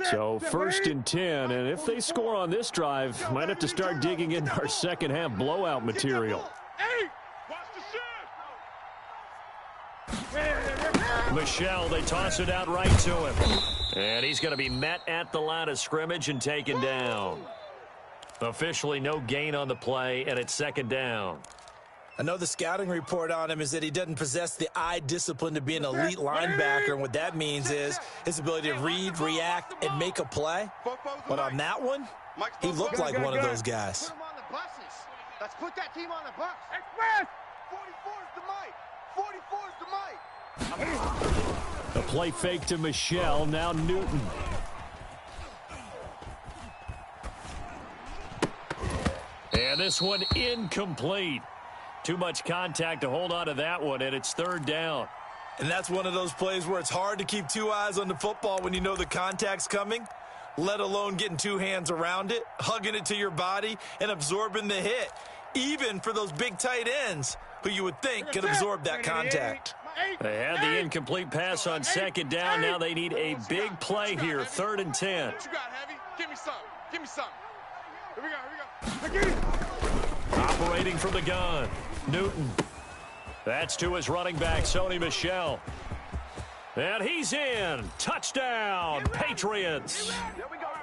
So 1st and 10, and if they score on this drive, might have to start digging into our second half blowout material. Michelle, they toss it out right to him. And he's going to be met at the line of scrimmage and taken down. Officially no gain on the play, and it's 2nd down. I know the scouting report on him is that he doesn't possess the eye discipline to be an elite linebacker, and what that means is his ability to read, react, and make a play. But on that one, he looked like one of those guys. Let's put that team on the bus. Express! 44's the mic. 44's the mic. The play fake to Michelle, now Newton. And this one incomplete. Too much contact to hold on to that one, and it's 3rd down. And that's one of those plays where it's hard to keep 2 eyes on the football when you know the contact's coming, let alone getting 2 hands around it, hugging it to your body, and absorbing the hit, even for those big tight ends who you would think can absorb that contact. They had the incomplete pass on 2nd down. Now they need a big play here, 3rd and 10. What you got, Heavy? Give me something. Give me something. Here we go. Operating from the gun, Newton. That's to his running back, Sony Michel. And he's in. Touchdown, Patriots.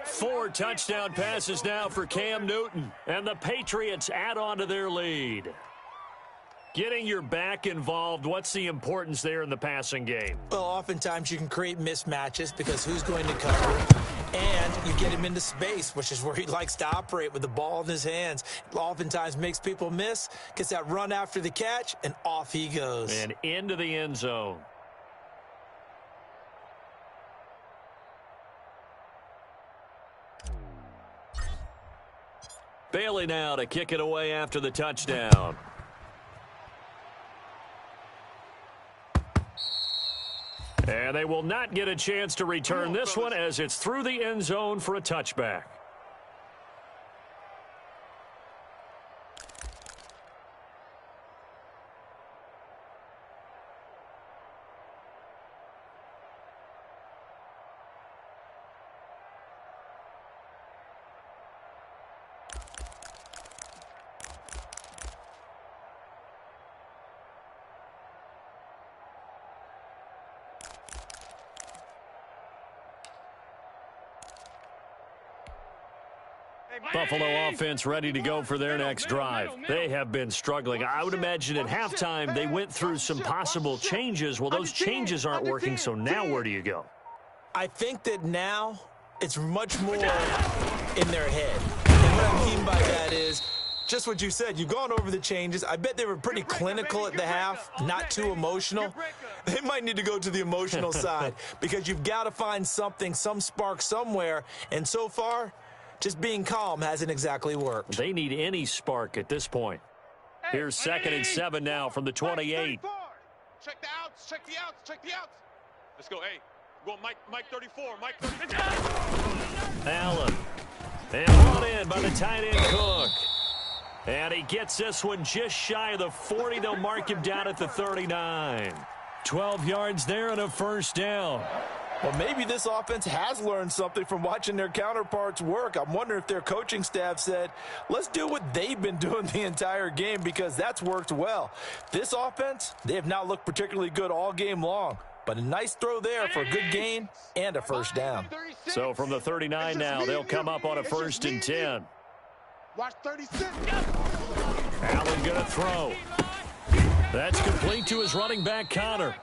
4 touchdown passes now for Cam Newton. And the Patriots add on to their lead. Getting your back involved, what's the importance there in the passing game? Well, oftentimes you can create mismatches because who's going to cover? And you get him into space, which is where he likes to operate with the ball in his hands. It oftentimes makes people miss, gets that run after the catch, and off he goes. And into the end zone. Bailey now to kick it away after the touchdown. And they will not get a chance to return this one as it's through the end zone for a touchback. Buffalo offense ready to go for their next drive. They have been struggling. I would imagine at halftime they went through some possible changes. Well, those changes aren't working, so now where do you go? I think that now it's much more in their head. And what I mean by that is just what you said. You've gone over the changes. I bet they were pretty clinical at the half, not too emotional. They might need to go to the emotional side because you've got to find something, some spark somewhere. And so far, just being calm hasn't exactly worked. They need any spark at this point. Here's 2nd and 7 now from the 28. Check the outs, check the outs, check the outs. Let's go, hey. Go Mike 34, Mike 34. Allen. And brought in by the tight end Cook. And he gets this one just shy of the 40. They'll mark him down at the 39. 12 yards there and a 1st down. Well, maybe this offense has learned something from watching their counterparts work. I'm wondering if their coaching staff said, let's do what they've been doing the entire game because that's worked well. This offense, they have not looked particularly good all game long. But a nice throw there for a good gain and a 1st down. So from the 39 now, they'll come up on a 1st and 10. Watch 36. Allen going to throw. That's complete to his running back, Connor.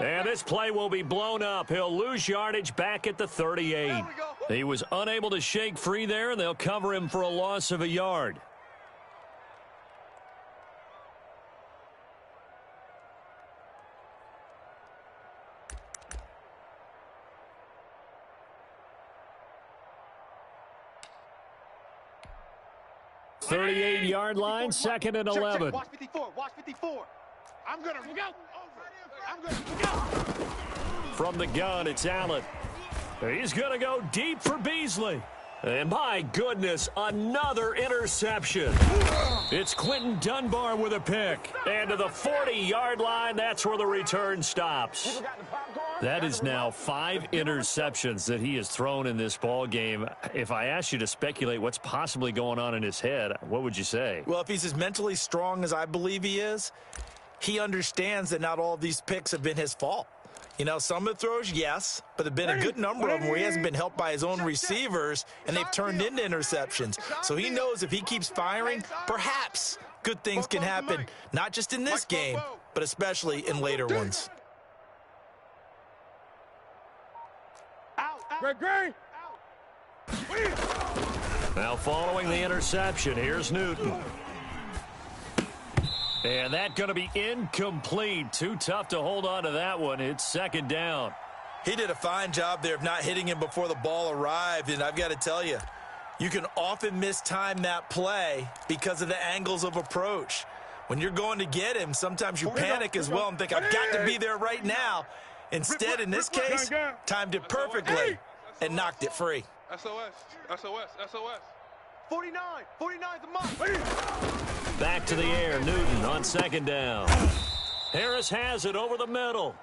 And this play will be blown up. He'll lose yardage back at the 38. He was unable to shake free there, and they'll cover him for a loss of a yard. $38-yard line, 2nd and 11. Watch 54, watch 54. I'm going to go. I'm going to go. From the gun, it's Allen. He's going to go deep for Beasley. And my goodness, another interception. It's Quentin Dunbar with a pick. And to the 40-yard line, that's where the return stops. That is now 5 interceptions that he has thrown in this ball game. If I asked you to speculate what's possibly going on in his head, what would you say? Well, if he's as mentally strong as I believe he is, he understands that not all of these picks have been his fault. You know, some of the throws, yes, but there have been a good number of them where he hasn't been helped by his own receivers, and they've turned into interceptions. So he knows if he keeps firing, perhaps good things can happen, not just in this game, but especially in later ones. Now following the interception, here's Newton. And that's going to be incomplete. Too tough to hold on to that one. It's second down. He did a fine job there of not hitting him before the ball arrived, and I've got to tell you, you can often mistime that play because of the angles of approach. When you're going to get him, sometimes you panic as well and think, I've got to be there right now. Instead, in this case, timed it perfectly and knocked it free. SOS, SOS, SOS. 49 the mark. Back to the air, Newton on second down. Harris has it over the middle.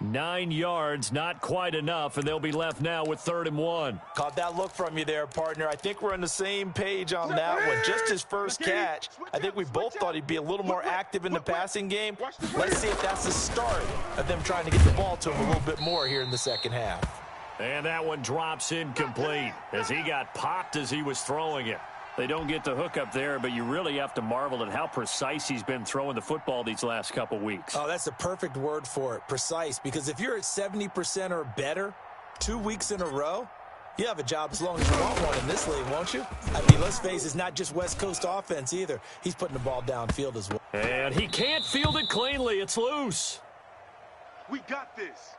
9 yards, not quite enough, and they'll be left now with 3rd and 1. Caught that look from you there, partner. I think we're on the same page on that one. Just his first catch. I think we both thought he'd be a little more active in the passing game. Let's see if that's the start of them trying to get the ball to him a little bit more here in the second half. And that one drops incomplete as he got popped as he was throwing it. They don't get the hook up there, but you really have to marvel at how precise he's been throwing the football these last couple weeks. Oh, that's the perfect word for it, precise, because if you're at 70% or better 2 weeks in a row, you have a job as long as you want one in this league, won't you? I mean, let's face it, it's not just West Coast offense either. He's putting the ball downfield as well. And he can't field it cleanly. It's loose. We got this.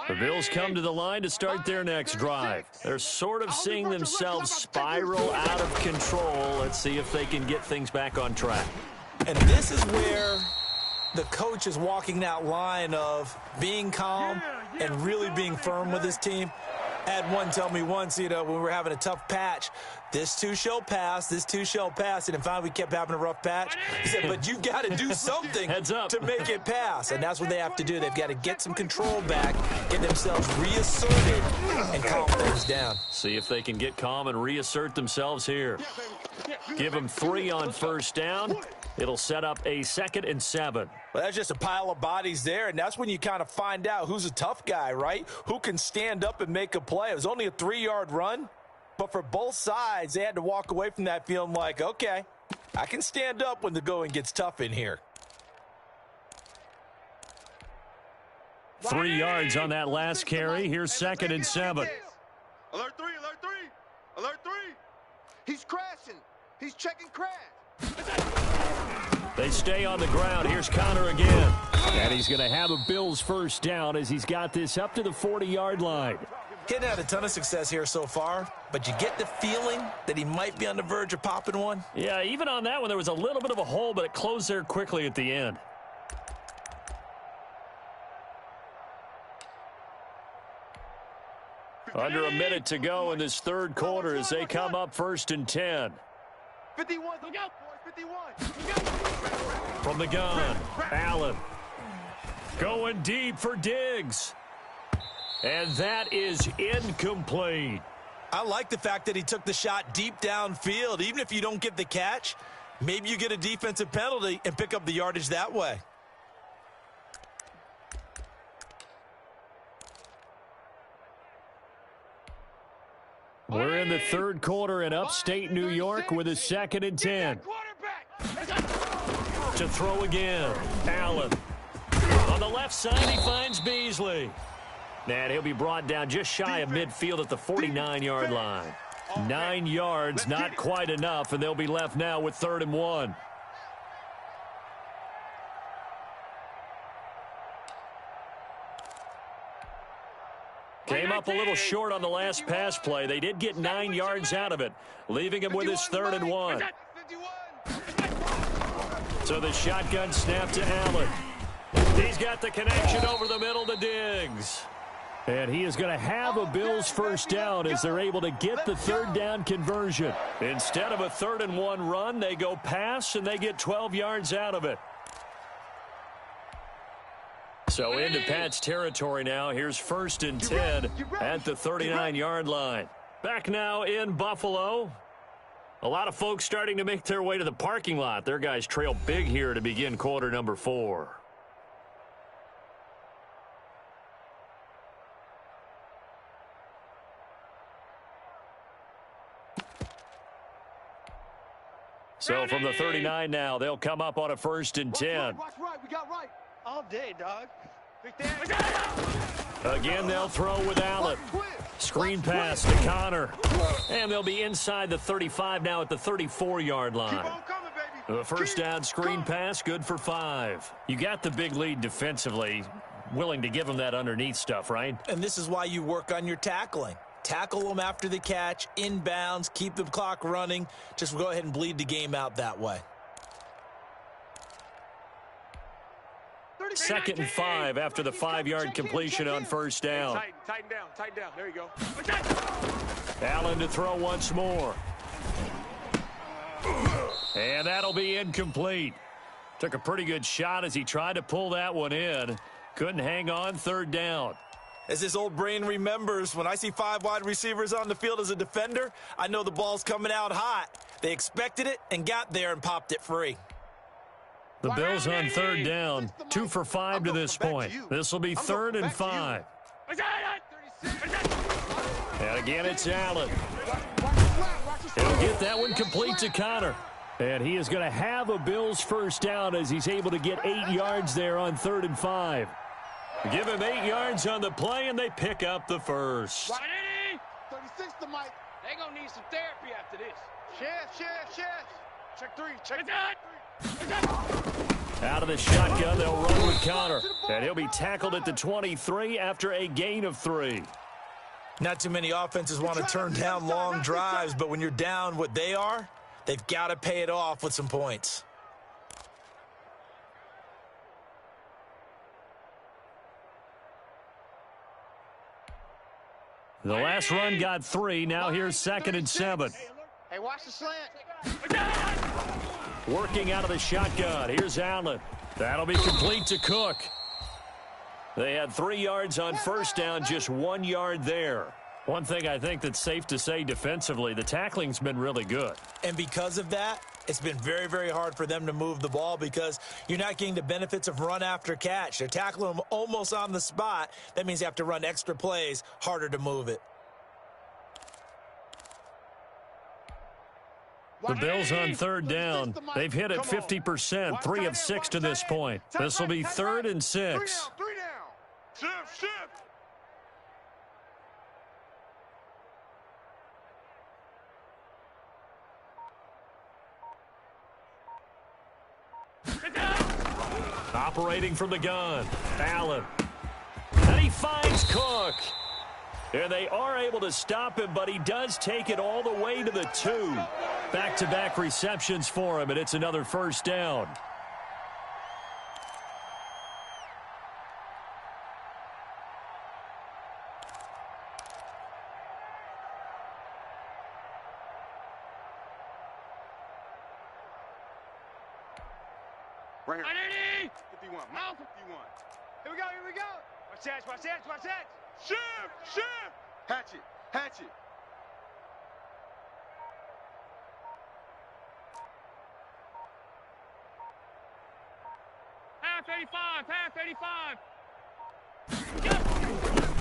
The Bills come to the line to start their next drive. They're sort of seeing themselves spiral out of control. Let's see if they can get things back on track. And this is where the coach is walking that line of being calm and really being firm with his team. I had one tell me once, you know, when we were having a tough patch, this too shall pass, this too shall pass. And finally we kept having a rough patch. He said, but you've got to do something to make it pass. And that's what they have to do. They've got to get some control back, get themselves reasserted, and calm things down. See if they can get calm and reassert themselves here. Give them 3 on first down. It'll set up a 2nd and 7. Well, that's just a pile of bodies there, and that's when you kind of find out who's a tough guy, right? Who can stand up and make a play. It was only a 3-yard run, but for both sides, they had to walk away from that feeling like, okay, I can stand up when the going gets tough in here. 3 yards on that last carry. Here's 2nd and 7. Alert 3, alert 3, alert 3. He's crashing. He's checking crash. They stay on the ground. Here's Connor again. And he's going to have a Bills first down as he's got this up to the 40-yard line. He hadn't had a ton of success here so far, but you get the feeling that he might be on the verge of popping one. Yeah, even on that one, there was a little bit of a hole, but it closed there quickly at the end. Under a minute to go in this third quarter as they come up 1st and 10. 51, look out, boys, 51. From the gun, Allen. Going deep for Diggs. And that is incomplete. I like the fact that he took the shot deep downfield. Even if you don't get the catch, maybe you get a defensive penalty and pick up the yardage that way. We're in the third quarter in upstate New York with a 2nd and 10. To throw again, Allen. On the left side, he finds Beasley. And he'll be brought down just shy of midfield at the 49-yard line. 9 yards, not quite enough, and they'll be left now with 3rd and 1. Came up a little short on the last pass play. They did get 9 yards out of it, leaving him with his 3rd and 1. So the shotgun snap to Allen. He's got the connection over the middle to Diggs. And he is going to have a Bills first down as they're able to get the third down conversion. Instead of a 3rd-and-1 run, they go pass, and they get 12 yards out of it. So into Pat's territory now. Here's 1st and 10 at the 39-yard line. Back now in Buffalo. A lot of folks starting to make their way to the parking lot. Their guys trail big here to begin quarter number 4. So from the 39 now, they'll come up on a 1st and 10. Watch right. We got right. All day, dog. Again, they'll throw with Allen. Screen pass to Connor. And they'll be inside the 35 now at the 34-yard line. The first down screen pass, good for 5. You got the big lead defensively. Willing to give them that underneath stuff, right? And this is why you work on your tackling. Tackle them after the catch, inbounds, keep the clock running. Just go ahead and bleed the game out that way. 2nd and 5 after the 5-yard completion on first down. Tighten down. There you go. Allen to throw once more. And that'll be incomplete. Took a pretty good shot as he tried to pull that one in. Couldn't hang on, 3rd down. As this old brain remembers, when I see 5 wide receivers on the field as a defender, I know the ball's coming out hot. They expected it and got there and popped it free. The Bills on 3rd down, 2 for 5 to this point. This will be 3rd and 5. And again, it's Allen. He'll get that one complete to Connor. And he is going to have a Bills first down as he's able to get 8 yards there on 3rd and 5. Give him 8 yards on the play, and they pick up the first. 36 to Mike. They gonna need some therapy after this. Chef. Check 3. Check 3. Out of the shotgun, they'll run with Connor. And he'll be tackled at the 23 after a gain of 3. Not too many offenses want to turn down long drives, but when you're down what they are, they've got to pay it off with some points. The last run got 3. Now here's 2nd and 7. Hey, watch the slant. Working out of the shotgun. Here's Allen. That'll be complete to Cook. They had 3 yards on first down, just 1 yard there. One thing I think that's safe to say defensively, the tackling's been really good. And because of that, it's been very, very hard for them to move the ball because you're not getting the benefits of run after catch. They're tackling them almost on the spot. That means you have to run extra plays, harder to move it. The Bills on 3rd down. They've hit it 50%, 3 of 6 to this point. This will be 3rd and 6. 3 down. Shift. Operating from the gun, Allen. And he finds Cook. And they are able to stop him, but he does take it all the way to the 2. Back-to-back receptions for him, and it's another first down. Right here. 51. Out. 51. Here we go. Watch that. Shift. Hatch it. Half 85.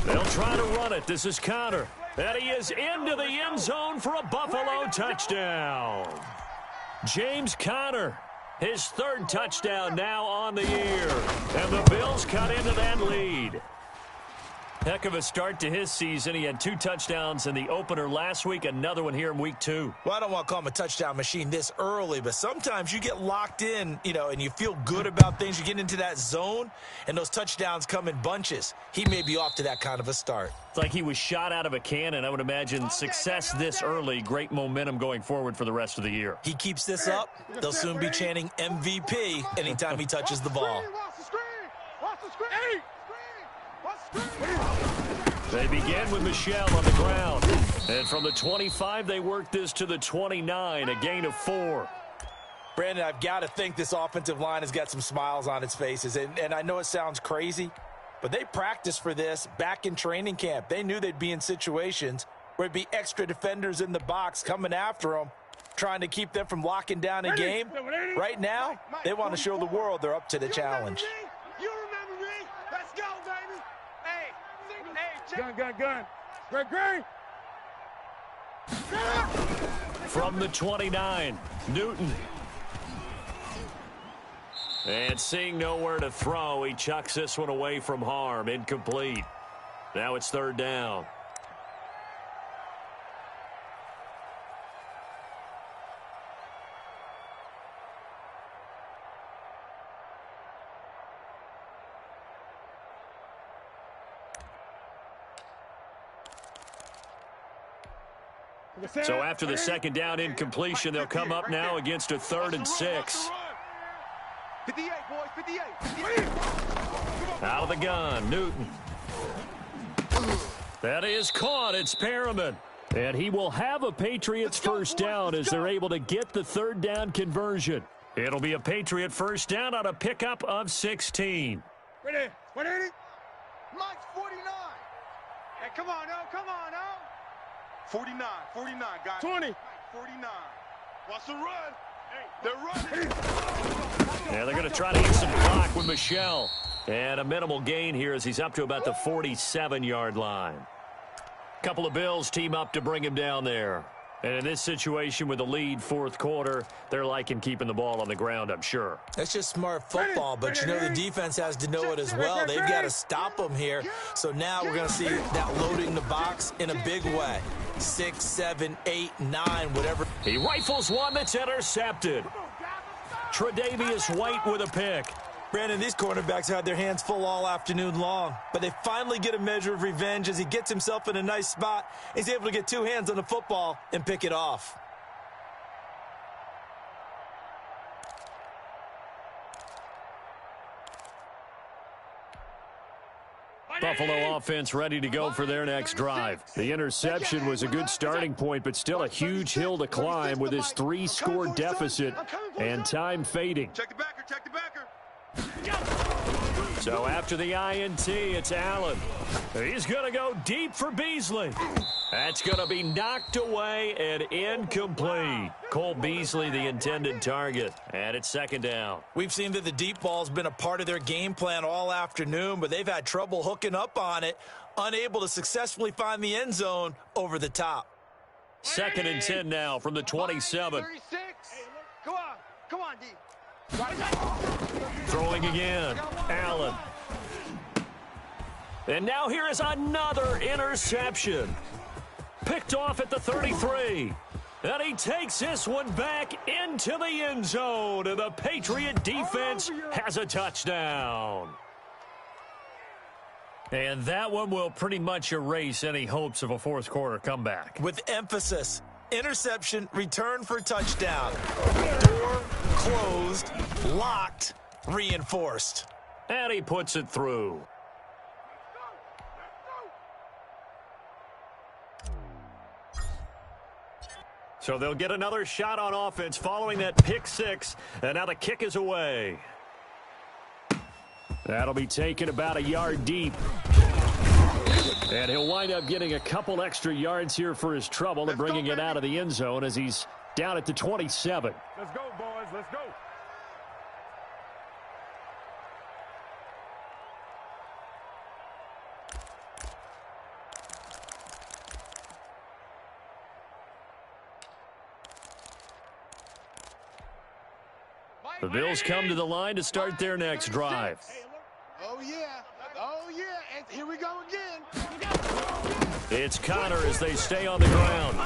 They'll try to run it. This is Connor. And he is into the end zone for a Buffalo touchdown. James Conner, his 3rd touchdown now on the year. And the Bills cut into that lead. Heck of a start to his season. He had 2 touchdowns in the opener last week, another one here in week 2. Well, I don't want to call him a touchdown machine this early, but sometimes you get locked in, and you feel good about things. You get into that zone, and those touchdowns come in bunches. He may be off to that kind of a start. It's like he was shot out of a cannon. I would imagine success this early, great momentum going forward for the rest of the year. He keeps this up, they'll soon be chanting MVP anytime he touches the ball. They begin with Michel on the ground. And from the 25, they work this to the 29, a gain of 4. Brandon, I've got to think this offensive line has got some smiles on its faces. And I know it sounds crazy, but they practiced for this back in training camp. They knew they'd be in situations where there'd be extra defenders in the box coming after them, trying to keep them from locking down a game. Right now, they want to show the world they're up to the challenge. You remember me? Let's go, baby. Hey, Gun. Greg. From the 29, Newton. And seeing nowhere to throw, he chucks this one away from harm. Incomplete. Now it's 3rd down. So after the 2nd down incompletion, they'll come up now against a 3rd and 6. 58, boys, 58. Out of the gun, Newton. That is caught. It's Perriman. And he will have a Patriots first down as they're able to get the 3rd down conversion. It'll be a Patriot first down on a pickup of 16. Ready? 180? Mike's 49. Hey, come on, oh. 49, guys. 20. 49. Wants to run. They're running. Yeah, they're going to try to eat some clock with Michel. And a minimal gain here as he's up to about the 47-yard line. Couple of Bills team up to bring him down there. And in this situation with the lead 4th quarter, they're liking keeping the ball on the ground, I'm sure. That's just smart football, but the defense has to know it as well. They've got to stop them here. So now we're going to see that loading the box in a big way. 6, 7, 8, 9, whatever. He rifles one that's intercepted. Tre'Davious White with a pick. Brandon, these cornerbacks had their hands full all afternoon long, but they finally get a measure of revenge as he gets himself in a nice spot. He's able to get 2 hands on the football and pick it off. Buffalo offense ready to go for their next drive. The interception was a good starting point, but still a huge hill to climb with his 3-score deficit and time fading. Check the backer. So after the INT, it's Allen. He's going to go deep for Beasley. That's going to be knocked away and incomplete. Cole Beasley, the intended target, and it's 2nd down. We've seen that the deep ball's been a part of their game plan all afternoon, but they've had trouble hooking up on it, unable to successfully find the end zone over the top. 2nd and 10 now from the 27. 36. Come on, D. Throwing again, Allen. And now here is another interception. Picked off at the 33. And he takes this one back into the end zone. And the Patriot defense has a touchdown. And that one will pretty much erase any hopes of a 4th quarter comeback. With emphasis, interception, return for touchdown. Door closed, locked, reinforced. And he puts it through. So they'll get another shot on offense following that pick 6. And now the kick is away. That'll be taken about a yard deep. And he'll wind up getting a couple extra yards here for his trouble and bringing it out of the end zone as he's down at the 27. Let's go, boys. Let's go. The Bills come to the line to start their next drive. Oh, yeah. Oh, yeah. And here we go again. It's Connor as they stay on the ground.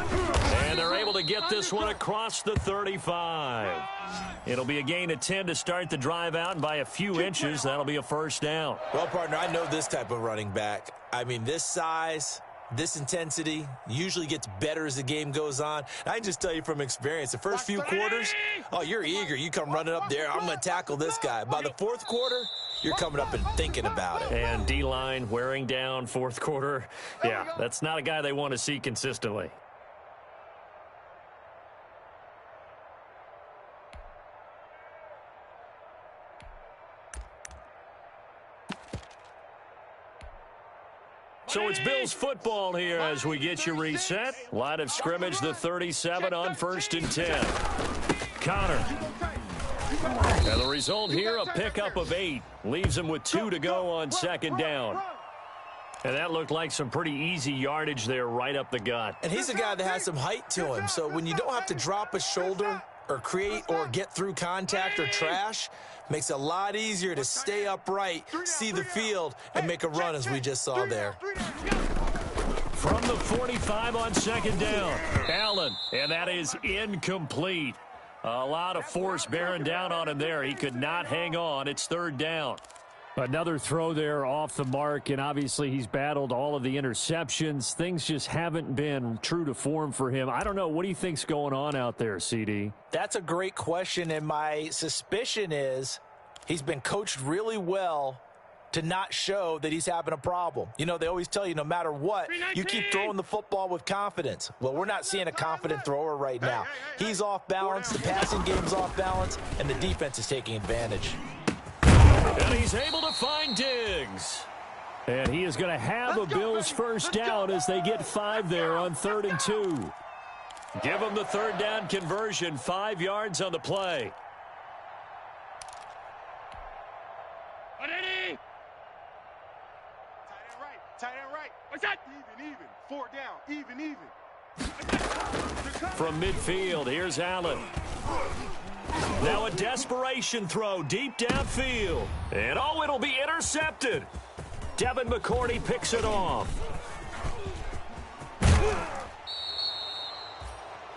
And they're able to get this one across the 35. It'll be a gain of 10 to start the drive out, and by a few inches, that'll be a first down. Well, partner, I know this type of running back. I mean, this size, this intensity usually gets better as the game goes on. And I can just tell you from experience, the first few quarters, oh, you're eager. You come running up there, I'm going to tackle this guy. By the fourth quarter, you're coming up and thinking about it. And D-line wearing down fourth quarter. Yeah, that's not a guy they want to see consistently. So it's Bills football here as we get you reset. Line of scrimmage, the 37 on 1st and 10. Connor. And the result here, a pickup of 8. Leaves him with 2 to go on 2nd down. And that looked like some pretty easy yardage there right up the gut. And he's a guy that has some height to him. So when you don't have to drop a shoulder or create or get through contact or trash, makes it a lot easier to stay upright, see the field, and make a run as we just saw there. From the 45 on 2nd down, Allen, and that is incomplete. A lot of force bearing down on him there. He could not hang on. It's 3rd down. Another throw there off the mark, and obviously he's battled all of the interceptions. Things just haven't been true to form for him. I don't know. What do you think's going on out there, CD? That's a great question, and my suspicion is he's been coached really well to not show that he's having a problem. You know, they always tell you no matter what, you keep throwing the football with confidence. Well, we're not seeing a confident thrower right now. He's off balance, the passing game's off balance, and the defense is taking advantage. And he's able to find Diggs. And he is going to have a Bills first down as they get 5 there on 3rd and 2. Give them the 3rd down conversion, 5 yards on the play. Tight end right. What's that? Even. 4 down. Even. From midfield, here's Allen. Now a desperation throw deep downfield. And oh, it'll be intercepted. Devin McCourty picks it off.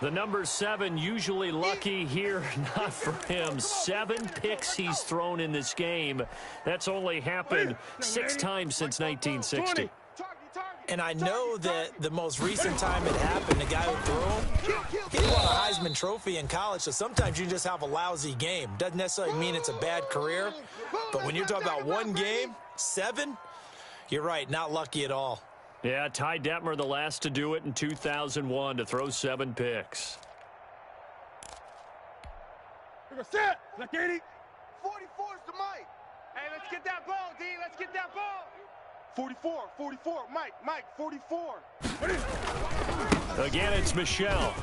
The number 7 usually lucky here, not for him. 7 picks he's thrown in this game. That's only happened 6 times since 1960. And I know that the most recent time it happened, the guy who threw him, he won a Heisman Trophy in college, so sometimes you just have a lousy game. Doesn't necessarily mean it's a bad career, but when you're talking about one game, 7, you're right, not lucky at all. Yeah, Ty Detmer, the last to do it in 2001, to throw 7 picks. Set. Like 80. 44's the Mike. Hey, let's get that ball, D. Let's get that ball. 44. Mike, 44. Again, it's Michelle.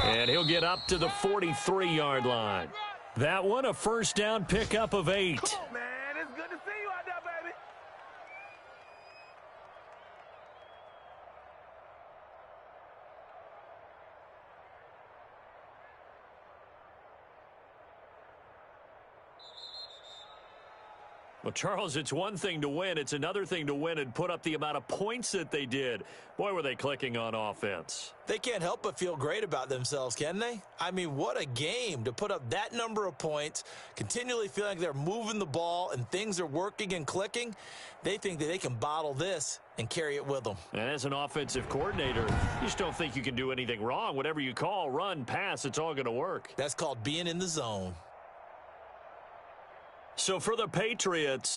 And he'll get up to the 43-yard line. That one, a first down pickup of 8. Come on, man. It's good to see you out there, baby. Well, Charles, it's one thing to win. It's another thing to win and put up the amount of points that they did. Boy, were they clicking on offense. They can't help but feel great about themselves, can they? I mean, what a game to put up that number of points, continually feeling like they're moving the ball and things are working and clicking. They think that they can bottle this and carry it with them. And as an offensive coordinator, you just don't think you can do anything wrong. Whatever you call, run, pass, it's all going to work. That's called being in the zone. So for the Patriots,